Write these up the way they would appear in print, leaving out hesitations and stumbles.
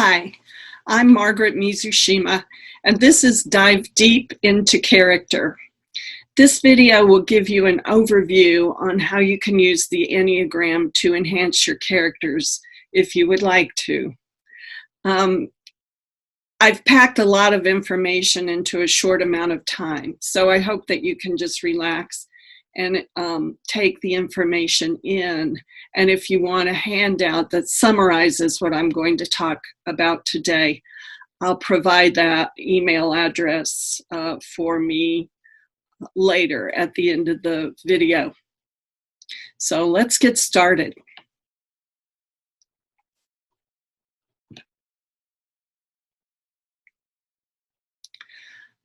Hi, I'm Margaret Mizushima, and this is Dive Deep into Character. This video will give you an overview on how you can use the Enneagram to enhance your characters if you would like to. I've packed a lot of information into a short amount of time, so I hope that you can just relax and take the information in. And if you want a handout that summarizes what I'm going to talk about today, I'll provide that email address for me later at the end of the video. So let's get started.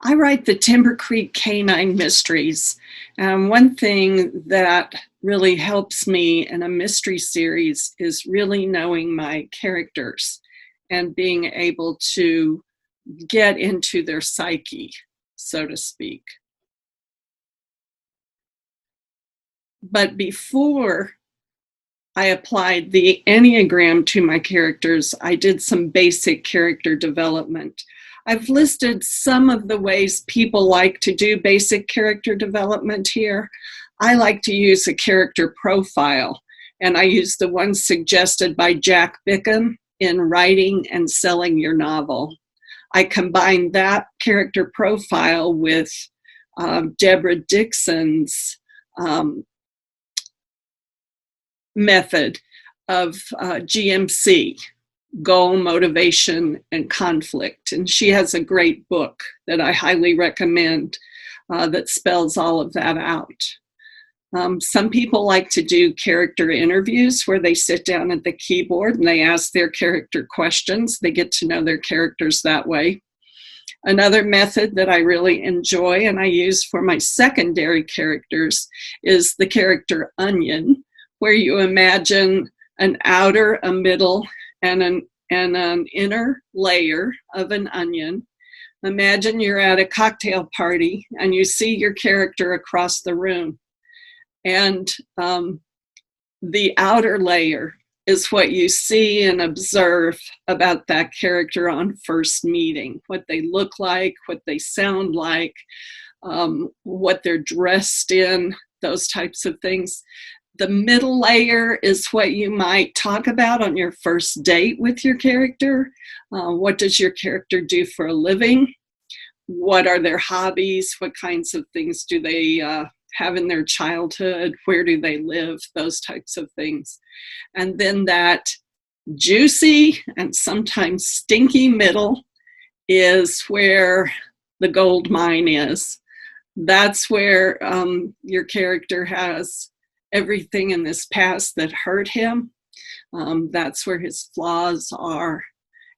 I write the Timber Creek Canine Mysteries, and one thing that really helps me in a mystery series is really knowing my characters and being able to get into their psyche, so to speak. But before I applied the Enneagram to my characters, I did some basic character development. I've listed some of the ways people like to do basic character development here. I like to use a character profile, and I use the one suggested by Jack Bickham in Writing and Selling Your Novel. I combine that character profile with Deborah Dixon's method of GMC. Goal, motivation, and conflict. And she has a great book that I highly recommend that spells all of that out. Some people like to do character interviews where they sit down at the keyboard and they ask their character questions. They get to know their characters that way. Another method that I really enjoy and I use for my secondary characters is the character onion, where you imagine an outer, a middle, and an inner layer of an onion. Imagine you're at a cocktail party and you see your character across the room. And the outer layer is what you see and observe about that character on first meeting, what they look like, what they sound like, what they're dressed in, those types of things. The middle layer is what you might talk about on your first date with your character. What does your character do for a living? What are their hobbies? What kinds of things do they have in their childhood? Where do they live? Those types of things. And then that juicy and sometimes stinky middle is where the gold mine is. That's where your character has everything in this past that hurt him. That's where his flaws are.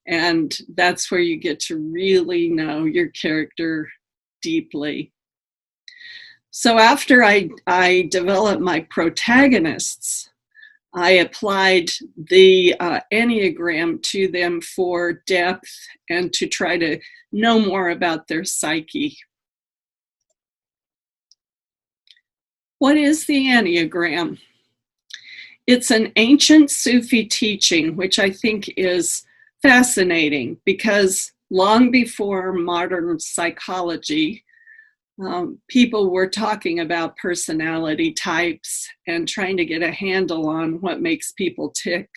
And that's where you get to really know your character deeply. So after I developed my protagonists, I applied the Enneagram to them for depth and to try to know more about their psyche. What is the Enneagram? It's an ancient Sufi teaching, which I think is fascinating because long before modern psychology, people were talking about personality types and trying to get a handle on what makes people tick.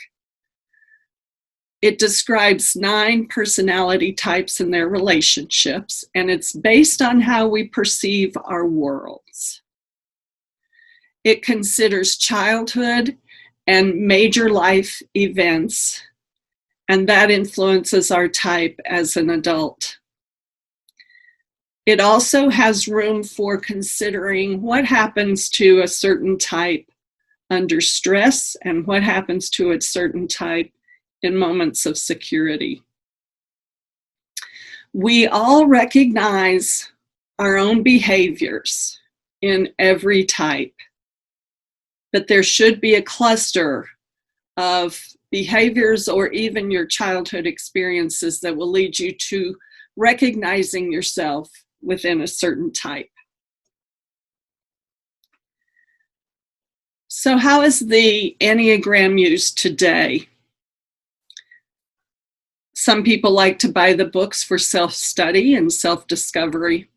It describes 9 personality types and their relationships, and it's based on how we perceive our worlds. It considers childhood and major life events, and that influences our type as an adult. It also has room for considering what happens to a certain type under stress and what happens to a certain type in moments of security. We all recognize our own behaviors in every type, but there should be a cluster of behaviors or even your childhood experiences that will lead you to recognizing yourself within a certain type. So how is the Enneagram used today? Some people like to buy the books for self-study and self-discovery.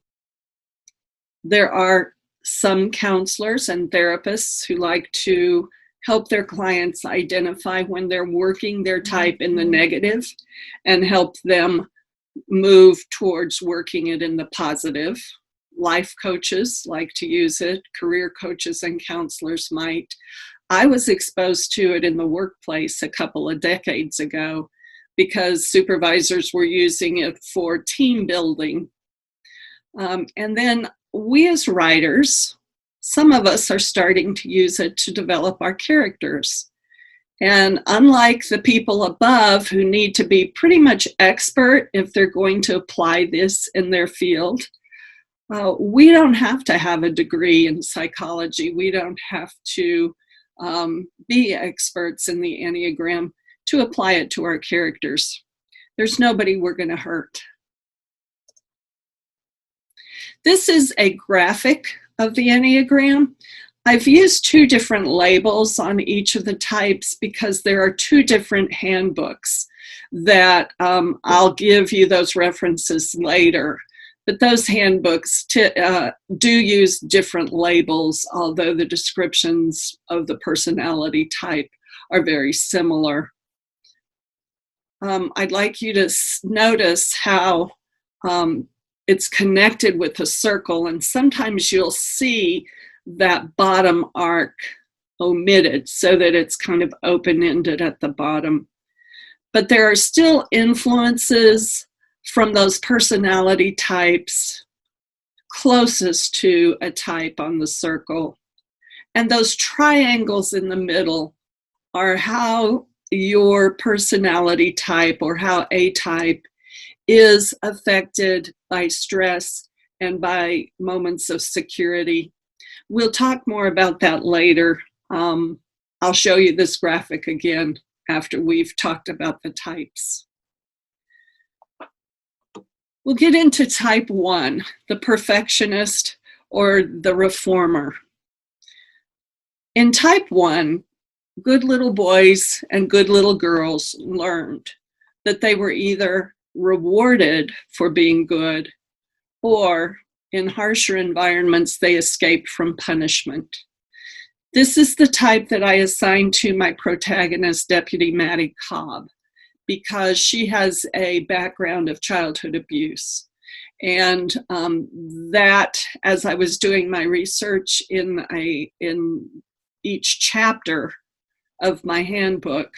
There are some counselors and therapists who like to help their clients identify when they're working their type in the negative and help them move towards working it in the positive. Life coaches like to use it. Career coaches and counselors might. I was exposed to it in the workplace a couple of decades ago because supervisors were using it for team building. And then we as writers, some of us are starting to use it to develop our characters. And unlike the people above who need to be pretty much expert if they're going to apply this in their field, we don't have to have a degree in psychology. We don't have to be experts in the Enneagram to apply it to our characters. There's nobody we're going to hurt. This is a graphic of the Enneagram. I've used two different labels on each of the types because there are two different handbooks that I'll give you those references later. But those handbooks do use different labels, although the descriptions of the personality type are very similar. I'd like you to notice how it's connected with a circle, and sometimes you'll see that bottom arc omitted so that it's kind of open-ended at the bottom. But there are still influences from those personality types closest to a type on the circle. And those triangles in the middle are how your personality type or how a type is affected by stress and by moments of security. We'll talk more about that later. I'll show you this graphic again after we've talked about the types. We'll get into type 1, the perfectionist or the reformer. In type 1, good little boys and good little girls learned that they were either rewarded for being good or in harsher environments, they escaped from punishment. This is the type that I assigned to my protagonist, Deputy Maddie Cobb, because she has a background of childhood abuse. And that, as I was doing my research in each chapter of my handbook,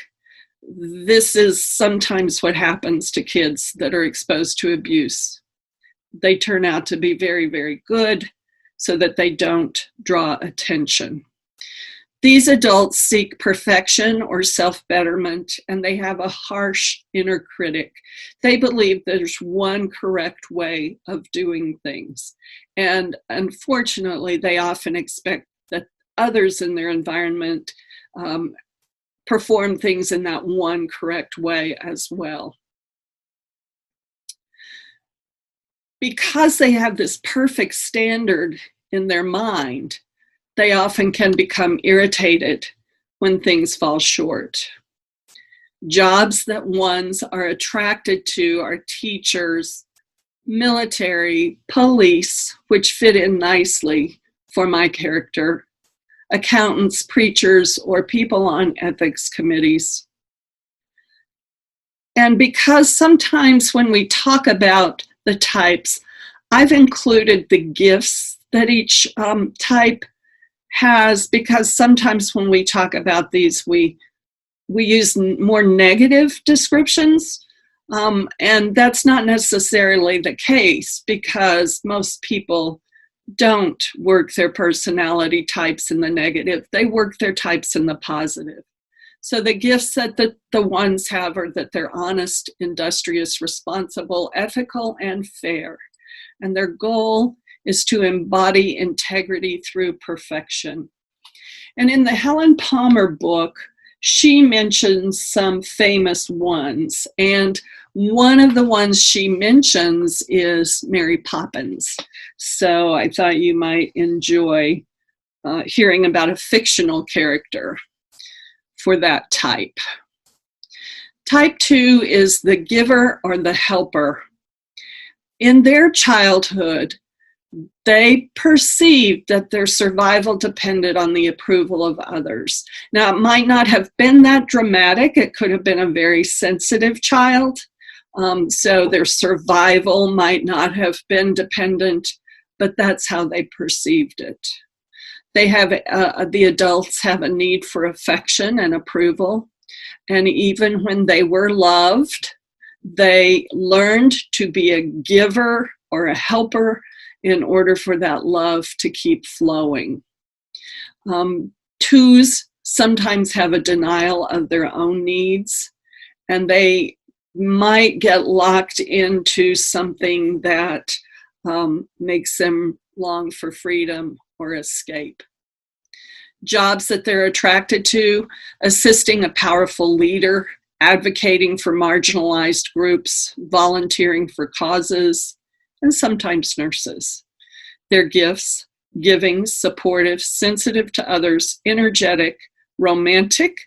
this is sometimes what happens to kids that are exposed to abuse. They turn out to be very, very good so that they don't draw attention. These adults seek perfection or self-betterment, and they have a harsh inner critic. They believe there's one correct way of doing things. And unfortunately, they often expect that others in their environment perform things in that one correct way as well. Because they have this perfect standard in their mind, they often can become irritated when things fall short. Jobs that ones are attracted to are teachers, military, police, which fit in nicely for my character, accountants, preachers, or people on ethics committees. And because sometimes when we talk about the types, I've included the gifts that each type has, because sometimes when we talk about these, we use more negative descriptions, and that's not necessarily the case because most people don't work their personality types in the negative. They work their types in the positive. So the gifts that the ones have are that they're honest, industrious, responsible, ethical, and fair. And their goal is to embody integrity through perfection. And in the Helen Palmer book, she mentions some famous ones. And one of the ones she mentions is Mary Poppins. So I thought you might enjoy hearing about a fictional character for that type. Type 2 is the giver or the helper. In their childhood, they perceived that their survival depended on the approval of others. Now, it might not have been that dramatic. It could have been a very sensitive child. So their survival might not have been dependent, but that's how they perceived it. They have, the adults have a need for affection and approval. And even when they were loved, they learned to be a giver or a helper in order for that love to keep flowing. Twos sometimes have a denial of their own needs, and they might get locked into something that makes them long for freedom or escape. Jobs that they're attracted to: assisting a powerful leader, advocating for marginalized groups, volunteering for causes, and sometimes nurses. Their gifts: giving, supportive, sensitive to others, energetic, romantic,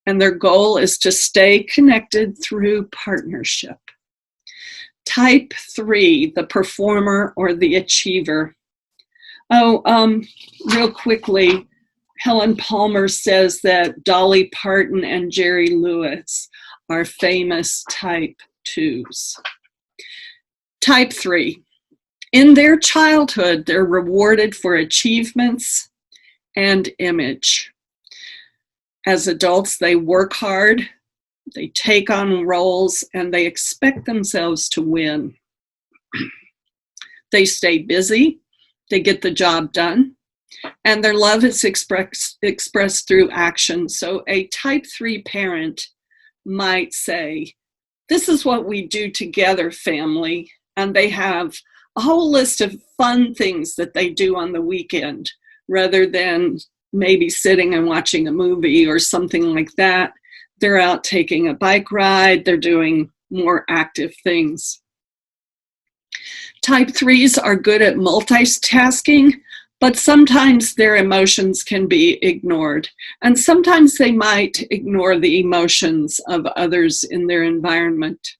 and their goal is to stay connected through partnership. Type 3, the performer or the achiever. Real quickly, Helen Palmer says that Dolly Parton and Jerry Lewis are famous type 2s. Type 3. In their childhood, they're rewarded for achievements and image. As adults, they work hard, they take on roles, and they expect themselves to win. They stay busy, they get the job done, and their love is expressed through action. So a type 3 parent might say, "This is what we do together, family," and they have a whole list of fun things that they do on the weekend, rather than maybe sitting and watching a movie or something like that. They're out taking a bike ride, they're doing more active things. Type 3s are good at multitasking, but sometimes their emotions can be ignored. And sometimes they might ignore the emotions of others in their environment.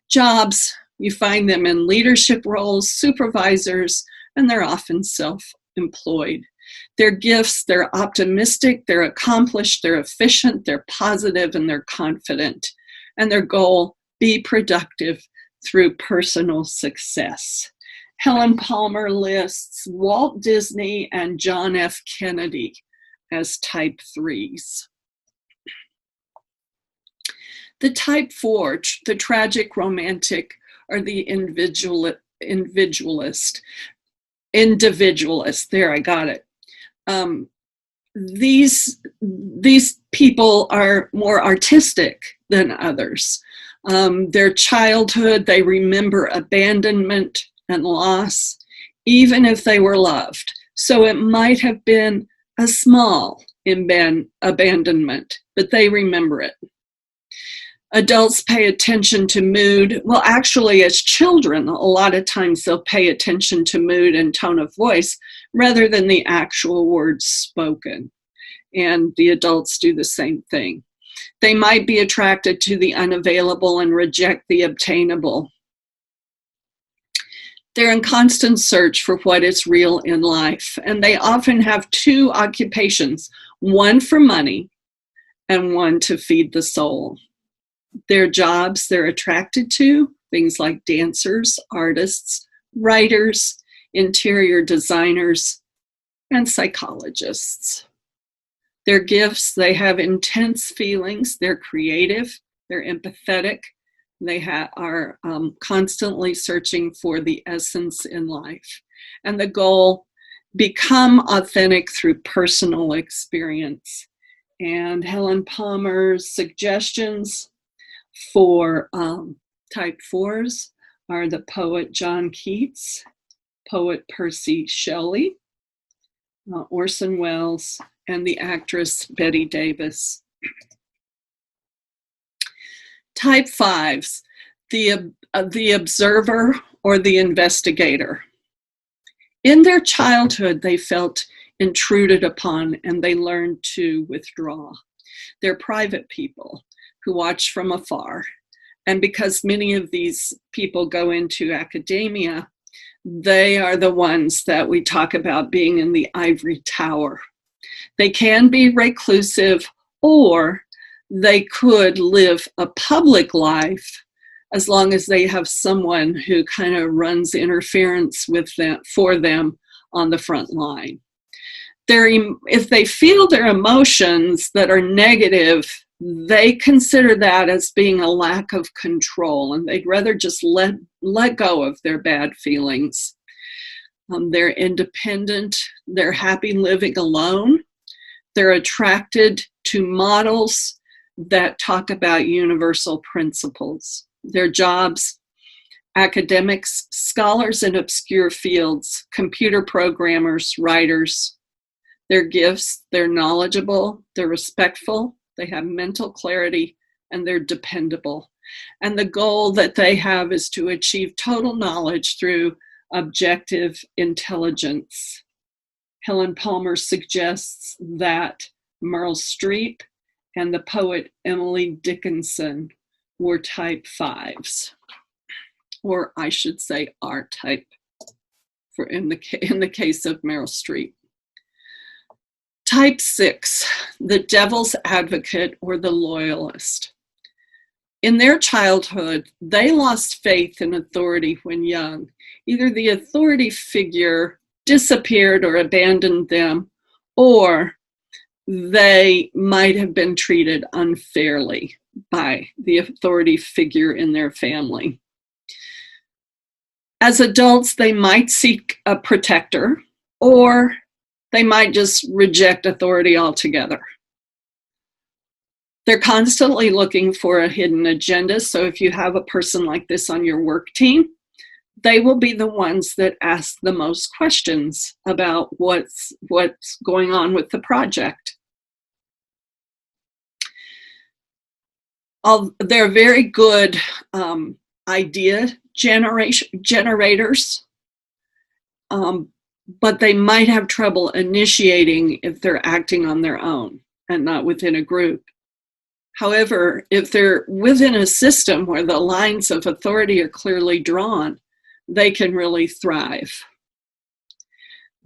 Jobs: you find them in leadership roles, supervisors, and they're often self-employed. Their gifts: they're optimistic, they're accomplished, they're efficient, they're positive, and they're confident. And their goal: be productive through personal success. Helen Palmer lists Walt Disney and John F. Kennedy as type 3s. The type 4, the tragic romantic, or the individualist. There, I got it. These people are more artistic than others. Their childhood, they remember abandonment and loss, even if they were loved. So it might have been a small abandonment, but they remember it. Adults pay attention to mood. Well, actually, as children, a lot of times they'll pay attention to mood and tone of voice rather than the actual words spoken. And the adults do the same thing. They might be attracted to the unavailable and reject the obtainable. They're in constant search for what is real in life, and they often have 2 occupations, one for money and one to feed the soul. Their jobs they're attracted to: things like dancers, artists, writers, interior designers, and psychologists. Their gifts: they have intense feelings, they're creative, they're empathetic, they are constantly searching for the essence in life. And the goal: become authentic through personal experience. And Helen Palmer's suggestions for type 4s are the poet John Keats, poet Percy Shelley, Orson Welles, and the actress Bette Davis. Type 5s, the observer or the investigator. In their childhood, they felt intruded upon and they learned to withdraw. They're private people. who watch from afar. And because many of these people go into academia, they are the ones that we talk about being in the ivory tower. They can be reclusive, or they could live a public life as long as they have someone who kind of runs interference with them, for them on the front line. If they feel their emotions that are negative, they consider that as being a lack of control, and they'd rather just let go of their bad feelings. They're independent. They're happy living alone. They're attracted to models that talk about universal principles. Their jobs: academics, scholars in obscure fields, computer programmers, writers. Their gifts: they're knowledgeable, they're respectful, they have mental clarity, and they're dependable. And the goal that they have is to achieve total knowledge through objective intelligence. Helen Palmer suggests that Meryl Streep and the poet Emily Dickinson were type 5s, or I should say are type, for in the case of Meryl Streep. Type 6, the devil's advocate or the loyalist. In their childhood, they lost faith in authority when young. Either the authority figure disappeared or abandoned them, or they might have been treated unfairly by the authority figure in their family. As adults, they might seek a protector, or they might just reject authority altogether. They're constantly looking for a hidden agenda. So if you have a person like this on your work team, they will be the ones that ask the most questions about what's going on with the project. They're very good idea generators, but they might have trouble initiating if they're acting on their own and not within a group. However, if they're within a system where the lines of authority are clearly drawn, they can really thrive.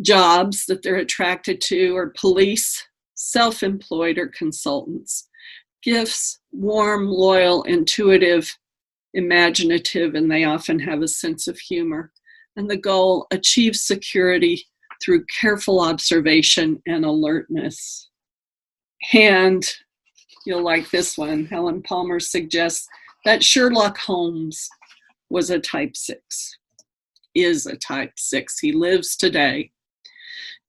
Jobs that they're attracted to are police, self-employed, or consultants. Gifts: warm, loyal, intuitive, imaginative, and they often have a sense of humor. And the goal: achieve security through careful observation and alertness. And you'll like this one. Helen Palmer suggests that Sherlock Holmes was a type 6, is a type 6. He lives today.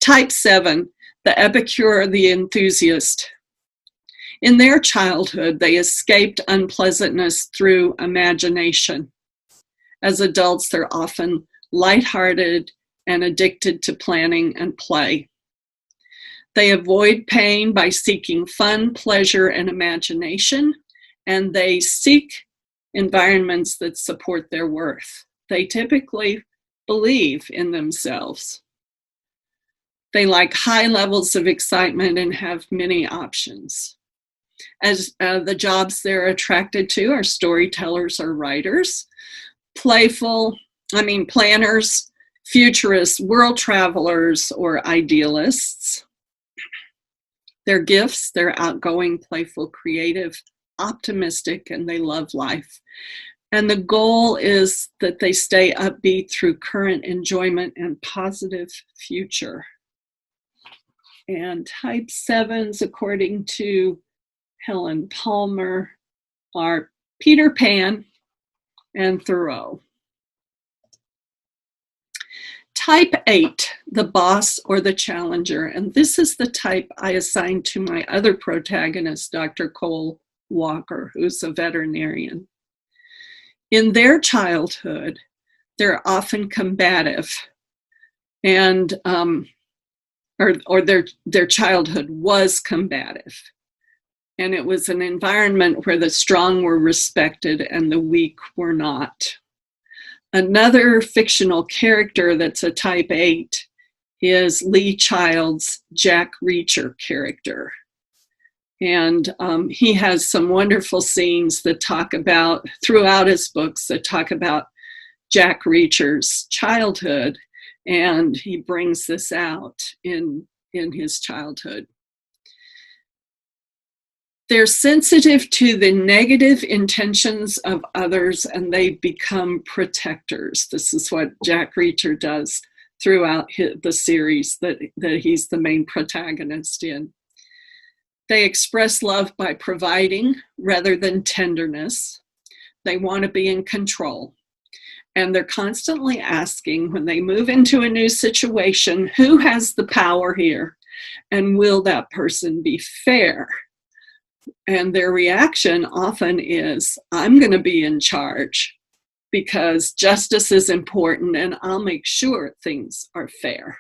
Type 7, the Epicure, the Enthusiast. In their childhood, they escaped unpleasantness through imagination. As adults, they're often lighthearted and addicted to planning and play. They avoid pain by seeking fun, pleasure, and imagination, and they seek environments that support their worth. They typically believe in themselves. They like high levels of excitement and have many options. As the jobs they're attracted to are storytellers or writers, planners, futurists, world travelers, or idealists. Their gifts: they're outgoing, playful, creative, optimistic, and they love life. And the goal is that they stay upbeat through current enjoyment and positive future. And type 7s, according to Helen Palmer, are Peter Pan and Thoreau. Type 8, the boss or the challenger. And this is the type I assigned to my other protagonist, Dr. Cole Walker, who's a veterinarian. In their childhood, they're often combative, and or their childhood was combative. And it was an environment where the strong were respected and the weak were not. Another fictional character that's a type 8 is Lee Child's Jack Reacher character. And he has some wonderful scenes that talk about, throughout his books, that talk about Jack Reacher's childhood. And he brings this out in his childhood. They're sensitive to the negative intentions of others, and they become protectors. This is what Jack Reacher does throughout the series that he's the main protagonist in. They express love by providing rather than tenderness. They want to be in control. And they're constantly asking, when they move into a new situation, who has the power here? And will that person be fair? And their reaction often is, I'm going to be in charge because justice is important and I'll make sure things are fair.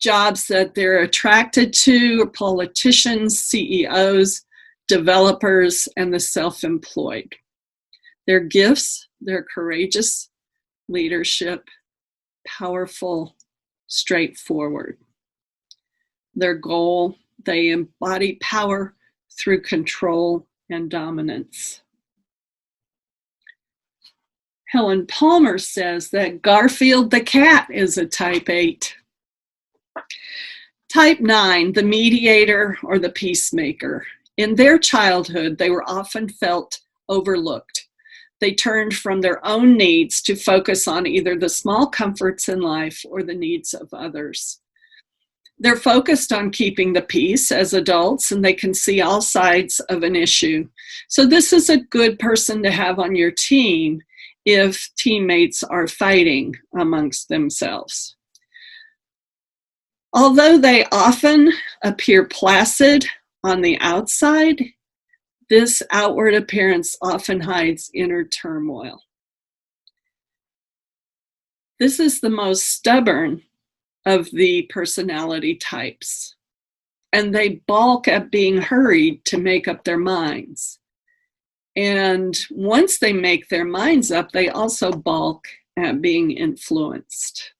Jobs that they're attracted to are politicians, CEOs, developers, and the self-employed. Their gifts, they're courageous, leadership, powerful, straightforward. Their goal, they embody power through control and dominance. Helen Palmer says that Garfield the cat is a type 8. Type 9, the mediator or the peacemaker. In their childhood, they were often felt overlooked. They turned from their own needs to focus on either the small comforts in life or the needs of others. They're focused on keeping the peace as adults, and they can see all sides of an issue. So this is a good person to have on your team if teammates are fighting amongst themselves. Although they often appear placid on the outside, this outward appearance often hides inner turmoil. This is the most stubborn of the personality types, and they balk at being hurried to make up their minds. And once they make their minds up, they also balk at being influenced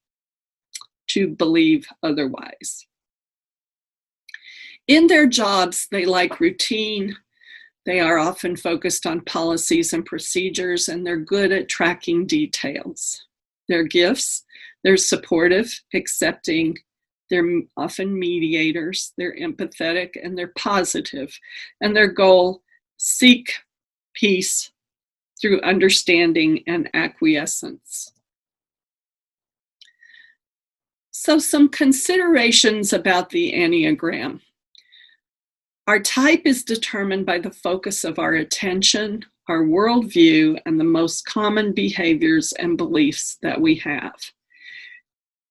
to believe otherwise. In their jobs, they like routine. They are often focused on policies and procedures, and they're good at tracking details. Their gifts, they're supportive, accepting, they're often mediators, they're empathetic, and they're positive. And their goal, seek peace through understanding and acquiescence. So some considerations about the Enneagram. Our type is determined by the focus of our attention, our worldview, and the most common behaviors and beliefs that we have.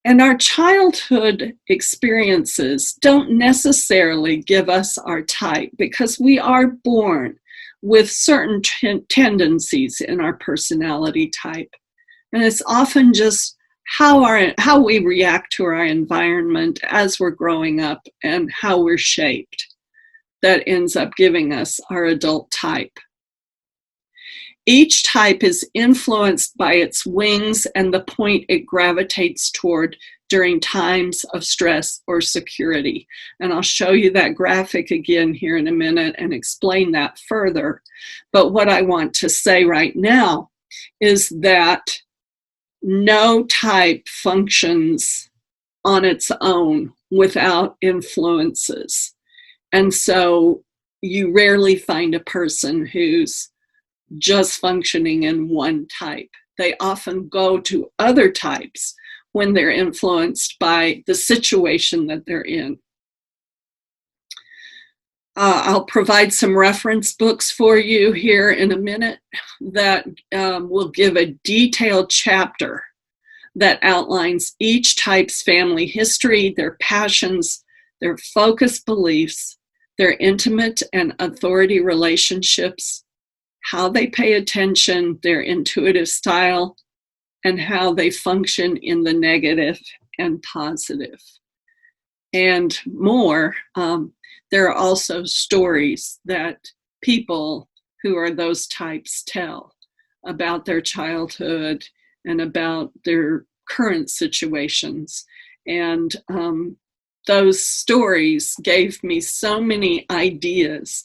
And our childhood experiences don't necessarily give us our type, because we are born with certain tendencies in our personality type. And it's often just how we react to our environment as we're growing up and how we're shaped that ends up giving us our adult type. Each type is influenced by its wings and the point it gravitates toward during times of stress or security. And I'll show you that graphic again here in a minute and explain that further. But what I want to say right now is that no type functions on its own without influences. And so you rarely find a person who's just functioning in one type. They often go to other types when they're influenced by the situation that they're in. I'll provide some reference books for you here in a minute that will give a detailed chapter that outlines each type's family history, their passions, their focused beliefs, their intimate and authority relationships, how they pay attention, their intuitive style, and how they function in the negative and positive. And more, there are also stories that people who are those types tell about their childhood and about their current situations. And those stories gave me so many ideas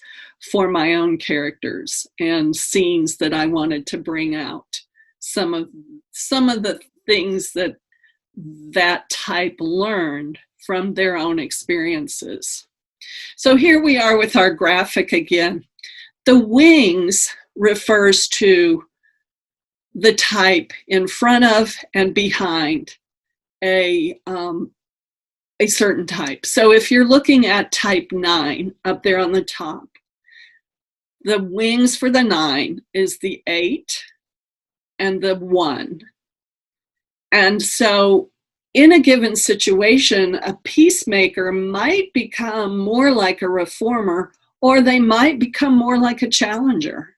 for my own characters and scenes that I wanted to bring out. Some of the things that type learned from their own experiences. So here we are with our graphic again. The wings refers to the type in front of and behind a certain type. So if you're looking at type 9 up there on the top, the wings for the 9 is the 8 and the 1. And so in a given situation, a peacemaker might become more like a reformer, or they might become more like a challenger.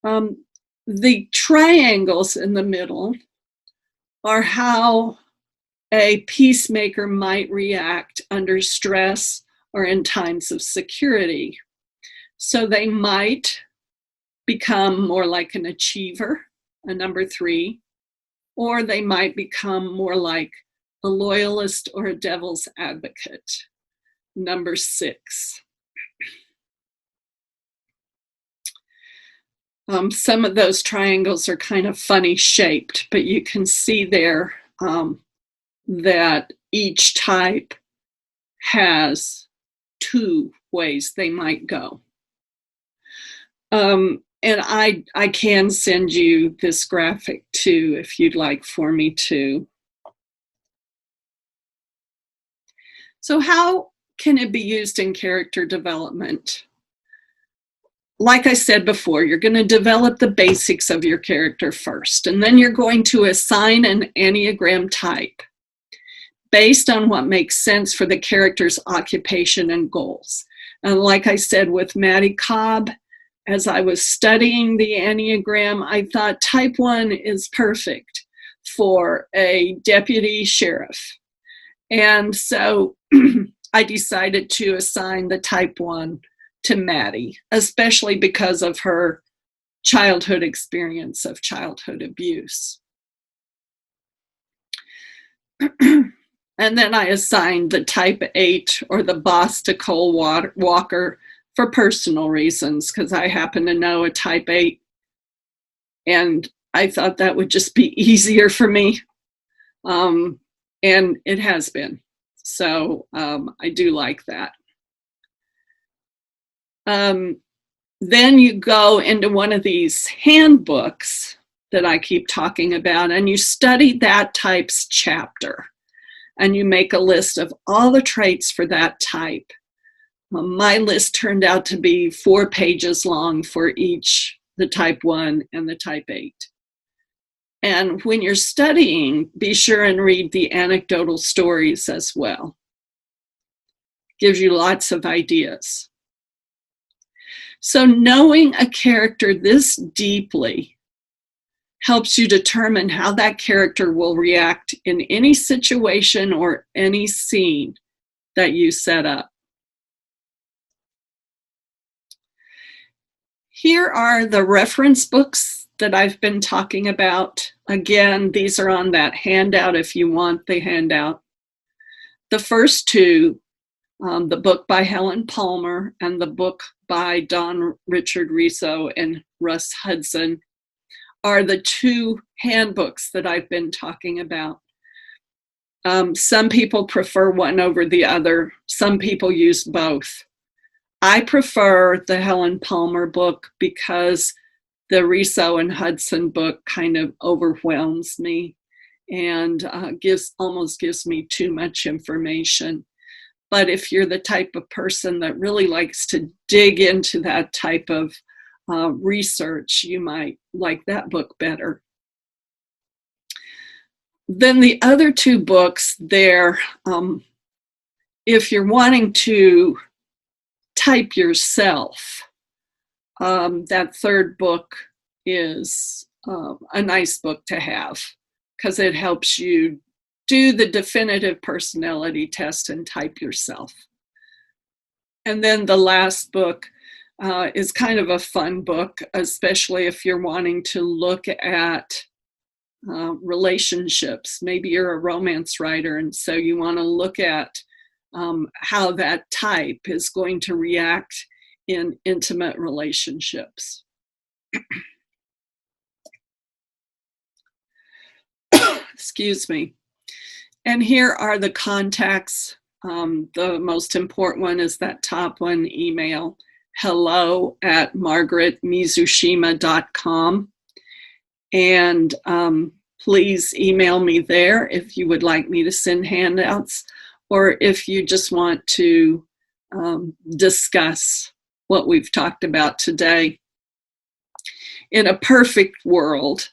The triangles in the middle are how a peacemaker might react under stress or in times of security. So they might become more like an achiever, a number 3, or they might become more like a loyalist or a devil's advocate, number 6. Some of those triangles are kind of funny shaped, but you can see there that each type has 2 ways they might go. And I can send you this graphic too, if you'd like for me to. So how can it be used in character development? Like I said before, you're going to develop the basics of your character first, and then you're going to assign an Enneagram type based on what makes sense for the character's occupation and goals. And like I said with Maddie Cobb, as I was studying the Enneagram, I thought type 1 is perfect for a deputy sheriff. And so I decided to assign the type 1 to Maddie, especially because of her childhood experience of childhood abuse. And then I assigned the type 8 or the boss to Cole Walker for personal reasons, because I happen to know a type 8, and I thought that would just be easier for me. And it has been. So I do like that. Then you go into one of these handbooks that I keep talking about, and you study that type's chapter, and you make a list of all the traits for that type. My list turned out to be 4 pages long for each, the type 1 and the type 8. And when you're studying, be sure and read the anecdotal stories as well. Gives you lots of ideas. So knowing a character this deeply helps you determine how that character will react in any situation or any scene that you set up. Here are the reference books that I've been talking about. Again, these are on that handout if you want the handout. The first 2, the book by Helen Palmer and the book by Don Richard Riso and Russ Hudson, are the 2 handbooks that I've been talking about. Some people prefer one over the other. Some people use both. I prefer the Helen Palmer book because the Riso and Hudson book kind of overwhelms me and almost gives me too much information. But if you're the type of person that really likes to dig into that type of research, you might like that book better. Then the other 2 books there, if you're wanting to type yourself, that 3rd book is a nice book to have because it helps you do the definitive personality test and type yourself. And then the last book is kind of a fun book, especially if you're wanting to look at relationships. Maybe you're a romance writer, and so you want to look at how that type is going to react in intimate relationships. Excuse me. And here are the contacts. The most important one is that top one, email, hello@margaretmizushima.com. And please email me there if you would like me to send handouts, or if you just want to discuss what we've talked about today. In a perfect world,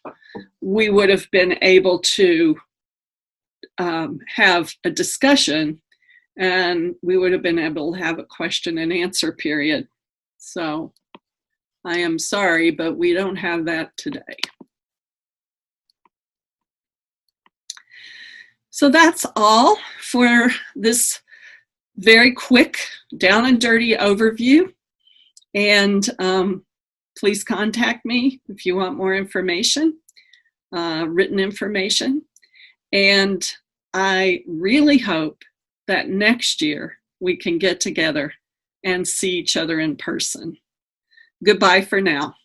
we would have been able to have a discussion, and we would have been able to have a question and answer period. So I am sorry, but we don't have that today. So that's all for this very quick, down and dirty overview. And please contact me if you want more information, written information. And I really hope that next year we can get together and see each other in person. Goodbye for now.